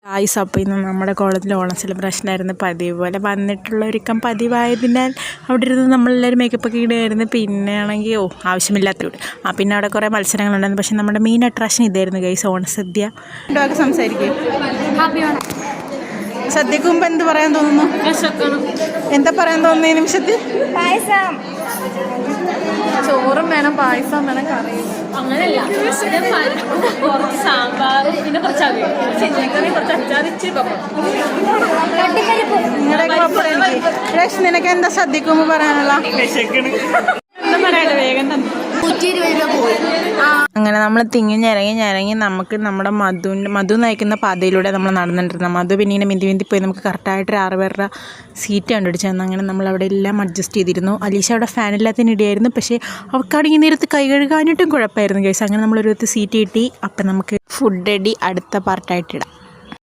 Guys, അപ്പോൾ ഇന്ന് നമ്മുടെ കോളേജിൽ ഓണം സെലിബ്രേഷൻ ആയിരുന്നു. പതിവ് പോലെ വന്നിട്ടുള്ള ഒരുക്കം പതിവായതിനാൽ അവിടെ ഇരുന്ന് നമ്മളെല്ലാവരും മേക്കപ്പൊക്കെ ഇടുമായിരുന്നു. പിന്നെ ആണെങ്കിൽ ആവശ്യമില്ലാത്ത പിന്നെ അവിടെ കുറേ മത്സരങ്ങളുണ്ടായിരുന്നു. പക്ഷേ നമ്മുടെ മെയിൻ അട്രാക്ഷൻ ഇതായിരുന്നു ഗൈസ്, ഓണസദ്യ. സംസാരിക്കും. സദ്യക്ക് മുമ്പ് എന്ത് പറയാൻ തോന്നുന്നു? എന്താ പറയാൻ തോന്നുന്നു ഈ നിമിഷത്തിൽ? പായസം, ചോറും വേണം, പായസം വേണം, കറി അങ്ങനെയല്ല, കുറച്ച് സാമ്പാർ, പിന്നെ കുറച്ച് അവിയൽ, ചിക്കൻ, കുറച്ച് അച്ചാർ, ഇച്ചിരി പപ്പടം. നിനക്ക് എന്താ സദ്യക്ക് മുമ്പ് പറയാനുള്ള? എന്താ പറയാ, വേഗം തന്നെ. അങ്ങനെ നമ്മൾ തിങ്ങിഞ്ഞിറങ്ങി നമുക്ക് നമ്മുടെ മധു നയിക്കുന്ന പാതയിലൂടെ നമ്മൾ നടന്നിട്ടിരുന്നത്. മധു പിന്നീട് മിന്തി പോയി നമുക്ക് കറക്റ്റായിട്ടൊരു 6 പേരുടെ സീറ്റ് കണ്ടുപിടിച്ചു തന്നു. അങ്ങനെ നമ്മൾ അവിടെ എല്ലാം അഡ്ജസ്റ്റ് ചെയ്തിരുന്നു. അലീഷ അവിടെ ഫാനില്ലാത്തതിനിടെയായിരുന്നു. പക്ഷേ അവൾക്കാണെങ്കിൽ ഈ നേരത്ത് കൈ കഴുകാനായിട്ടും കുഴപ്പമായിരുന്നു കേസ്. അങ്ങനെ നമ്മളൊരു സീറ്റ് കിട്ടി. അപ്പം നമുക്ക് ഫുഡ് അടി അടുത്ത പാർട്ടായിട്ടിടാം.